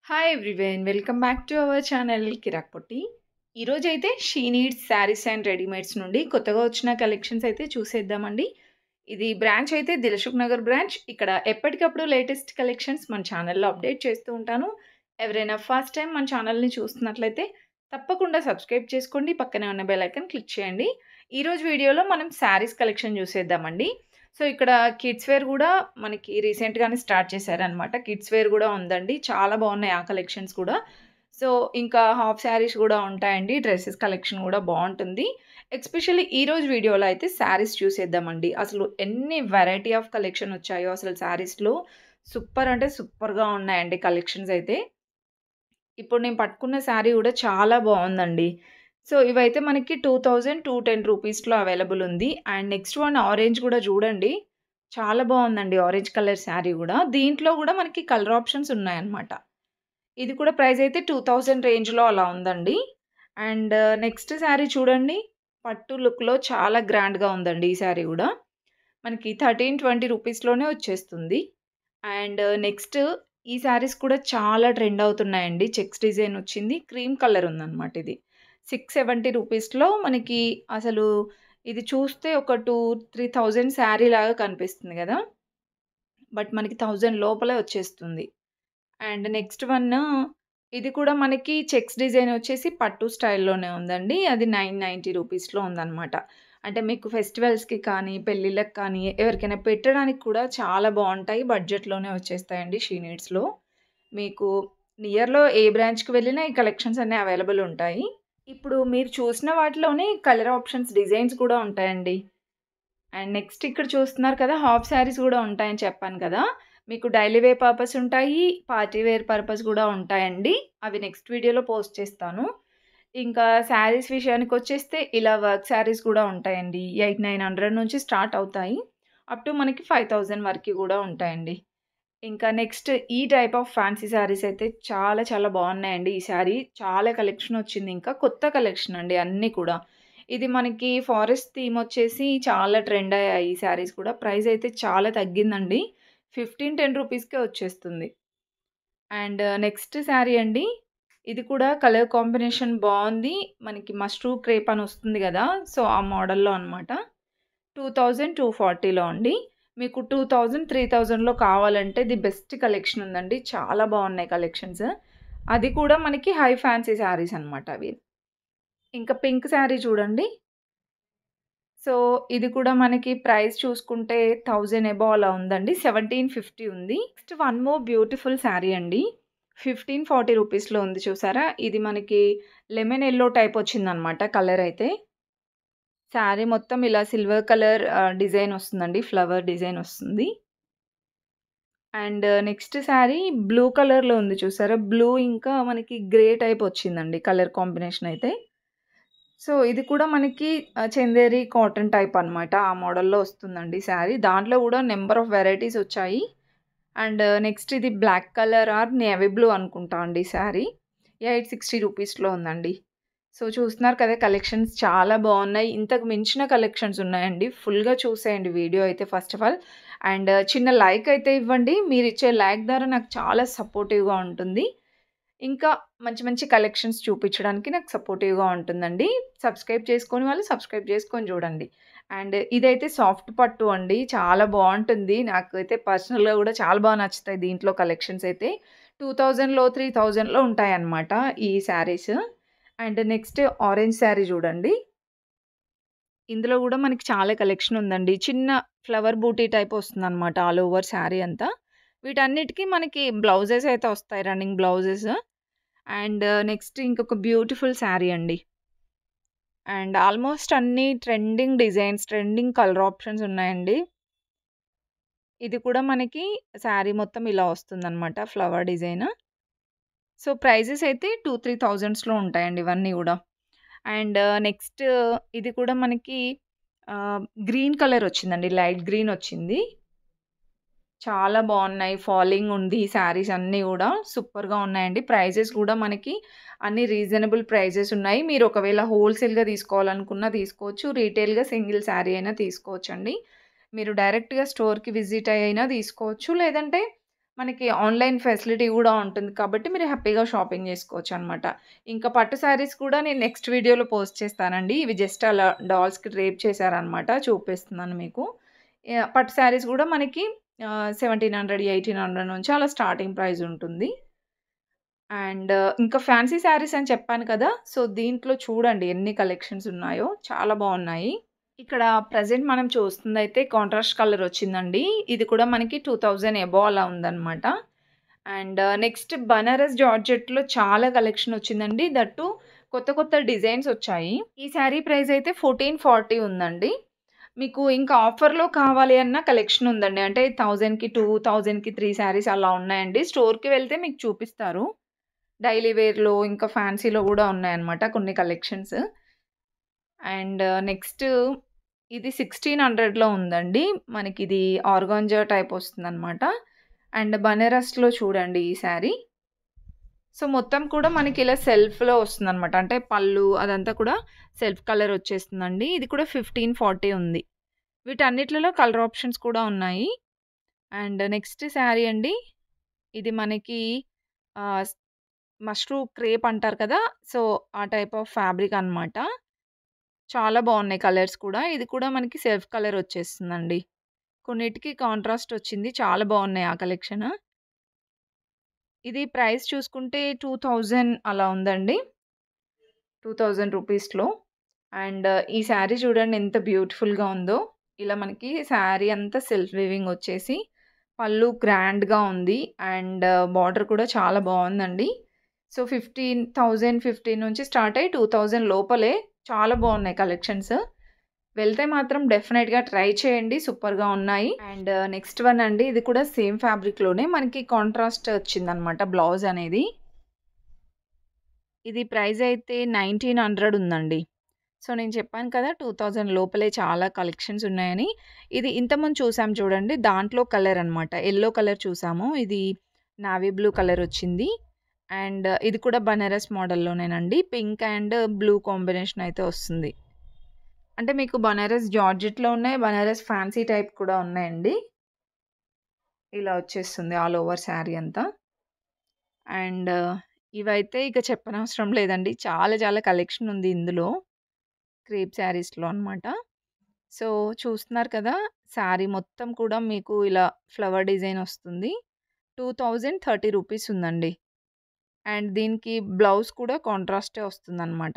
Hi everyone welcome back to our channel Kirak Potti. ఈరోజైతే she needs saris and readymades నుండి కొత్తగా వచ్చిన కలెక్షన్స్ అయితే చూసేద్దామండి. ఇది బ్రాంచ్ అయితే దిల్సుఖ్ నగర్ బ్రాంచ్. ఇక్కడ ఎప్పటికప్పుడు లేటెస్ట్ కలెక్షన్స్ మన ఛానల్లో అప్డేట్ చేస్తూ ఉంటాను. ఎవరైనా ఫస్ట్ టైం మన ఛానల్ని చూస్తున్నట్లయితే తప్పకుండా సబ్స్క్రైబ్ చేసుకోండి, పక్కనే ఉన్న బెల్ ఐకాన్ క్లిక్ చేయండి. ఈరోజు వీడియోలో మనం శారీస్ కలెక్షన్ చూసేద్దామండి. సో ఇక్కడ కిడ్స్ వేర్ కూడా మనకి రీసెంట్‌గానే స్టార్ట్ చేశారనమాట. కిడ్స్ వేర్ కూడా ఉందండి. చాలా బాగున్నాయి ఆ కలెక్షన్స్ కూడా. సో ఇంకా హాఫ్ శారీస్ కూడా ఉంటాయండి. డ్రెసెస్ కలెక్షన్ కూడా బాగుంటుంది. ఎస్పెషల్లీ ఈరోజు వీడియోలో అయితే శారీస్ చూసేద్దామండి. అసలు ఎన్ని వెరైటీ ఆఫ్ కలెక్షన్ వచ్చాయో అసలు శారీస్‌లో సూపర్ అంటే సూపర్‌గా ఉన్నాయండి కలెక్షన్స్ అయితే. ఇప్పుడు నేను పట్టుకున్న శారీ కూడా చాలా బాగుందండి. సో ఇవైతే మనకి 2210 రూపీస్‌లో అవైలబుల్ ఉంది. అండ్ నెక్స్ట్ వన్ ఆరెంజ్ కూడా చూడండి. చాలా బాగుందండి ఆరెంజ్ కలర్ శారీ కూడా. దీంట్లో కూడా మనకి కలర్ ఆప్షన్స్ ఉన్నాయన్నమాట. ఇది కూడా ప్రైస్ అయితే 2000 రేంజ్‌లో అలా ఉందండి. అండ్ నెక్స్ట్ శారీ చూడండి. పట్టు లుక్‌లో చాలా గ్రాండ్‌గా ఉందండి ఈ శారీ కూడా. మనకి 1320 రూపీస్‌లోనే వచ్చేస్తుంది. అండ్ నెక్స్ట్ ఈ శారీస్ కూడా చాలా ట్రెండ్ అవుతున్నాయండి. చెక్స్ డిజైన్ వచ్చింది. క్రీమ్ కలర్ ఉందన్నమాట ఇది. 670 రూపీస్‌లో మనకి అసలు ఇది చూస్తే ఒక 3000 శారీ లాగా కనిపిస్తుంది గదా! బట్ మనకి 1000 లోపలే వచ్చేస్తుంది. అండ్ నెక్స్ట్ వన్ ఇది కూడా మనకి చెక్స్ డిజైన్ వచ్చేసి పట్టు స్టైల్‌లోనే ఉందండి. అది 990 రూపీస్‌లో ఉందన్నమాట. అంటే మీకు ఫెస్టివల్స్‌కి కానీ, పెళ్ళిళ్ళకి కానీ ఎవరికైనా పెట్టడానికి కూడా చాలా బావుంటాయి. బడ్జెట్‌లోనే వచ్చేస్తాయండి షీ నీడ్స్‌లో. మీకు నియర్‌లో ఏ బ్రాంచ్‌కి వెళ్ళినా ఈ కలెక్షన్స్ అన్నీ అవైలబుల్ ఉంటాయి. ఇప్పుడు మీరు చూసిన వాటిలోనే కలర్ ఆప్షన్స్, డిజైన్స్ కూడా ఉంటాయండి. అండ్ నెక్స్ట్ ఇక్కడ చూస్తున్నారు కదా! హాఫ్ శారీస్ కూడా ఉంటాయని చెప్పాను కదా! మీకు డైలీ వేర్ పర్పస్ ఉంటాయి. పార్టీ వేర్ పర్పస్ కూడా ఉంటాయండి. అవి నెక్స్ట్ వీడియోలో పోస్ట్ చేస్తాను. ఇంకా శారీస్ విషయానికొచ్చేస్తే ఇలా వర్క్ శారీస్ కూడా ఉంటాయండి. 8900 నుంచి స్టార్ట్ అవుతాయి. అప్ టు మనకి 5000 వరకి కూడా ఉంటాయండి. ఇంకా నెక్స్ట్ ఈ టైప్ ఆఫ్ ఫ్యాన్సీ శారీస్ అయితే చాలా చాలా బాగున్నాయండి. ఈ శారీ చాలా కలెక్షన్ వచ్చింది. ఇంకా కొత్త కలెక్షన్ అండి అన్నీ కూడా. ఇది మనకి ఫారెస్ట్ థీమ్ వచ్చేసి చాలా ట్రెండ్ అయ్యాయి ఈ శారీస్ కూడా. ప్రైస్ అయితే చాలా తగ్గిందండి. 1510 రూపీస్‌కే వచ్చేస్తుంది. అండ్ నెక్స్ట్ శారీ అండి. ఇది కూడా కలర్ కాంబినేషన్ బావుంది. మనకి మష్రూ క్రేప్ అని వస్తుంది గదా! సో, ఆ మోడల్‌లో అనమాట. 2240లో అండి. మీకు 2000, 3000లో కావాలంటే ది బెస్ట్ కలెక్షన్ ఉందండి. చాలా బావున్నాయి కలెక్షన్స్. అది కూడా మనకి హై ఫ్యాన్సీ శారీస్ అనమాట అవి. ఇంకా పింక్ శారీ చూడండి. సో, ఇది కూడా మనకి ప్రైస్ చూసుకుంటే 1000 అబోవ్ అలా ఉందండి. 1750 ఉంది. Next one more beautiful sari అండి. 1540 రూపీస్‌లో ఉంది చూసారా? ఇది మనకి లెమన్ యెల్లో టైప్ వచ్చిందనమాట కలర్ అయితే. శారీ మొత్తం ఇలా సిల్వర్ కలర్ డిజైన్ వస్తుందండి. ఫ్లవర్ డిజైన్ వస్తుంది. అండ్ నెక్స్ట్ శారీ బ్లూ కలర్‌లో ఉంది చూసారా? బ్లూ ఇంకా మనకి గ్రే టైప్ వచ్చిందండి కలర్ కాంబినేషన్ అయితే. సో, ఇది కూడా మనకి చందేరి కాటన్ టైప్ అనమాట. ఆ మోడల్‌లో వస్తుందండి శారీ. దాంట్లో కూడా నంబర్ ఆఫ్ వెరైటీస్ వచ్చాయి. అండ్ నెక్స్ట్ ఇది black colour or navy blue అనుకుంటా అండి శారీ. 860 రూపీస్‌లో ఉందండి. సో, చూస్తున్నారు కదా కలెక్షన్స్ చాలా బావున్నాయి. ఇంతకు మించిన కలెక్షన్స్ ఉన్నాయండి. ఫుల్‌గా చూసేయండి వీడియో అయితే ఫస్ట్ ఆఫ్ ఆల్. అండ్ చిన్న లైక్ అయితే ఇవ్వండి. మీరిచ్చే లైక్ ద్వారా నాకు చాలా సపోర్టివ్‌గా ఉంటుంది. ఇంకా మంచి మంచి కలెక్షన్స్ చూపించడానికి నాకు సపోర్టివ్‌గా ఉంటుందండి. సబ్స్క్రైబ్ చేసుకోని వాళ్ళు సబ్స్క్రైబ్ చేసుకొని చూడండి. అండ్ ఇదైతే సాఫ్ట్ పట్టు అండి. చాలా బావుంటుంది. నాకైతే పర్సనల్‌గా కూడా చాలా బాగా నచ్చుతాయి దీంట్లో కలెక్షన్స్ అయితే. 2000లో, 3000లో ఉంటాయన్నమాట ఈ saris. And next orange sari చూడండి. ఇందులో కూడా మనకి చాలా కలెక్షన్ ఉందండి. చిన్న ఫ్లవర్ బూటీ టైప్ వస్తుందన్నమాట ఆల్ ఓవర్ శారీ అంతా. వీటన్నిటికి మనకి బ్లౌజెస్ అయితే వస్తాయి. Running blouses. అండ్ నెక్స్ట్ ఇంకొక బ్యూటిఫుల్ శారీ అండి. అండ్ ఆల్మోస్ట్ అన్ని trending designs, trending colour options ఉన్నాయండి. ఇది కూడా మనకి శారీ మొత్తం ఇలా వస్తుందన్నమాట ఫ్లవర్ డిజైన్. సో, ప్రైజెస్ అయితే 2, 3000స్‌లో ఉంటాయండి ఇవన్నీ గూడా. అండ్ నెక్స్ట్ ఇది కూడా మనకి గ్రీన్ కలర్ వచ్చిందండి. లైట్ గ్రీన్ వచ్చింది. చాలా బావున్నాయి. ఫాలింగ్ ఉంది ఈ శారీస్ అన్నీ గూడా. సూపర్‌గా ఉన్నాయండి. ప్రైజెస్ గూడా మనకి అన్ని రీజనబుల్ ప్రైజెస్ ఉన్నాయి. మీరు ఒకవేళ హోల్‌సేల్‌గా తీసుకోవాలనుకున్నా తీసుకోవచ్చు. రీటైల్‌గా సింగిల్ శారీ అయినా తీసుకోవచ్చండి. మీరు డైరెక్ట్‌గా స్టోర్‌కి విజిట్ అయినా తీసుకోవచ్చు. లేదంటే మనకి ఆన్‌లైన్ ఫెసిలిటీ గూడా ఉంటుంది కాబట్టి మీరు హ్యాపీగా షాపింగ్ జేసుకోవచ్చనమాట. ఇంకా పట్టు శారీస్ కూడా నేను నెక్స్ట్ వీడియోలో పోస్ట్ చేస్తానండి. ఇవి జస్ట్ అలా డాల్స్‌కి డ్రేప్ చేశారనమాట. చూపిస్తున్నాను మీకు. పట్టు శారీస్ గూడా మనకి 1700, 1800 నుంచి అలా స్టార్టింగ్ ప్రైస్ ఉంటుంది. అండ్ ఇంకా ఫ్యాన్సీ శారీస్ అని చెప్పాను కదా! సో, దీంట్లో చూడండి ఎన్ని కలెక్షన్స్ ఉన్నాయో. చాలా బావున్నాయి. ఇక్కడ ప్రెజెంట్ మనం చూస్తుందయితే కాంట్రాస్ట్ కలర్ వచ్చిందండి. ఇది కూడా మనకి 2000 అబోవ్ అలా ఉందనమాట. అండ్ నెక్స్ట్ బనారస్ జార్జెట్‌లో చాలా కలెక్షన్ వచ్చిందండి. దట్ టూ కొత్త కొత్త డిజైన్స్ వచ్చాయి. ఈ శారీ ప్రైస్ అయితే 1440 ఉందండి. మీకు ఇంకా ఆఫర్‌లో కావాలి అన్న కలెక్షన్ ఉందండి. అంటే 1000కి 2, 1000కి 3 శారీస్ అలా ఉన్నాయండి. స్టోర్‌కి వెళ్తే మీకు చూపిస్తారు. డైలీ వేర్‌లో ఇంకా ఫ్యాన్సీలో గూడా ఉన్నాయన్నమాట కొన్ని కలెక్షన్స్. అండ్ నెక్స్ట్ ఇది 1600లో ఉందండి. మనకిది ఆర్గాంజా టైప్ వస్తుందన్నమాట. అండ్ బనారస్‌లో చూడండి ఈ శారీ. సో, మొత్తం కూడా మనకి ఇలా సెల్ఫ్‌లో వస్తుందన్నమాట. అంటే పళ్ళు అదంతా కూడా సెల్ఫ్ కలర్ వచ్చేస్తుందండి. ఇది కూడా 1540 ఉంది. వీటన్నిట్లలో కలర్ ఆప్షన్స్ కూడా ఉన్నాయి. అండ్ నెక్స్ట్ శారీ అండి. ఇది మనకి ఆహ్, మష్రూ క్రేప్ అంటారు కదా! సో, ఆ టైప్ ఆఫ్ ఫ్యాబ్రిక్ అన్నమాట. చాలా బావున్నాయి కలర్స్ కూడా. ఇది కూడా మనకి సెల్ఫ్ కలర్ వచ్చేస్తుందండి. కొన్నిటికి కాంట్రాస్ట్ వచ్చింది. చాలా బావున్నాయి ఆ కలెక్షన్. ఇది ప్రైస్ చూసుకుంటే 2000 అలా ఉందండి. 2000 రూపీస్‌లో. అండ్ ఈ శారీ చూడండి ఎంత బ్యూటిఫుల్‌గా ఉందో. ఇలా మనకి శారీ అంతా సెల్ఫ్ వీవింగ్ వచ్చేసి, పళ్ళు గ్రాండ్‌గా ఉంది. అండ్ బార్డర్ కూడా చాలా బావుందండి. సో, 15,015 నుంచి స్టార్ట్ అయ్యి 2000 లోపలే చాలా బావున్నాయి కలెక్షన్స్. వెళ్తే మాత్రం డెఫినెట్‌గా ట్రై చేయండి. సూపర్‌గా ఉన్నాయి. అండ్ నెక్స్ట్ వన్ అండి. ఇది కూడా సేమ్ ఫ్యాబ్రిక్‌లోనే మనకి కాంట్రాస్ట్ వచ్చిందనమాట బ్లౌజ్ అనేది. ఇది ప్రైస్ అయితే 1900 ఉందండి. సో, నేను చెప్పాను కదా! 2000 లోపలే చాలా కలెక్షన్స్ ఉన్నాయని. ఇది ఇంతకుముందు చూసాం చూడండి. దాంట్లో కలర్ అనమాట. యెల్లో కలర్ చూసాము. ఇది నావీ బ్లూ కలర్ వచ్చింది. అండ్ ఇది కూడా బనారస్ మోడల్‌లోనేనండి. పింక్ అండ్ బ్లూ కాంబినేషన్ అయితే వస్తుంది. అంటే మీకు బనారస్ జార్జెట్‌లో ఉన్నాయి. బనారస్ ఫ్యాన్సీ టైప్ కూడా ఉన్నాయండి. ఇలా వచ్చేస్తుంది ఆల్ ఓవర్ శారీ అంతా. అండ్ ఇవైతే ఇక చెప్పనవసరం లేదండి. చాలా చాలా కలెక్షన్ ఉంది ఇందులో. క్రేప్ శారీస్‌లో అనమాట. సో, చూస్తున్నారు కదా! శారీ మొత్తం కూడా మీకు ఇలా ఫ్లవర్ డిజైన్ వస్తుంది. 2030 రూపీస్ ఉందండి. అండ్ దీనికి బ్లౌజ్ కూడా కాంట్రాస్టే వస్తుందనమాట.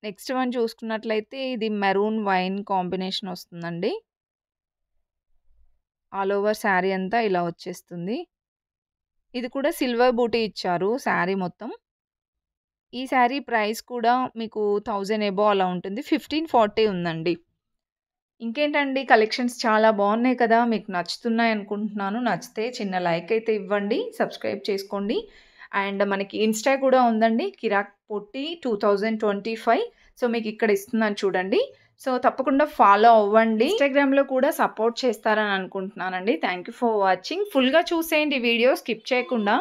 నెక్స్ట్ వన్ చూసుకున్నట్లయితే ఇది మెరూన్ వైన్ కాంబినేషన్ వస్తుందండి. ఆల్ ఓవర్ శారీ అంతా ఇలా వచ్చేస్తుంది. ఇది కూడా సిల్వర్ బూటీ ఇచ్చారు శారీ మొత్తం. ఈ శారీ ప్రైస్ కూడా మీకు 1000 అబోవ్ అలా ఉంటుంది. 1540 ఉందండి. ఇంకేంటండి కలెక్షన్స్ చాలా బాగున్నాయి కదా! మీకు నచ్చుతున్నాయి అనుకుంటున్నాను. నచ్చితే చిన్న లైక్ అయితే ఇవ్వండి. సబ్స్క్రైబ్ చేసుకోండి. అండ్ మనకి ఇన్‌స్టా కూడా ఉందండి. కిరాక్ పొట్టి 2025. సో, మీకు ఇక్కడ ఇస్తున్నాను చూడండి. సో, తప్పకుండా ఫాలో అవ్వండి. ఇన్‌స్టాగ్రామ్‌లో కూడా సపోర్ట్ చేస్తారని అనుకుంటున్నానండి. Thank you for watching. ఫుల్‌గా చూసేయండి వీడియో స్కిప్ చేయకుండా.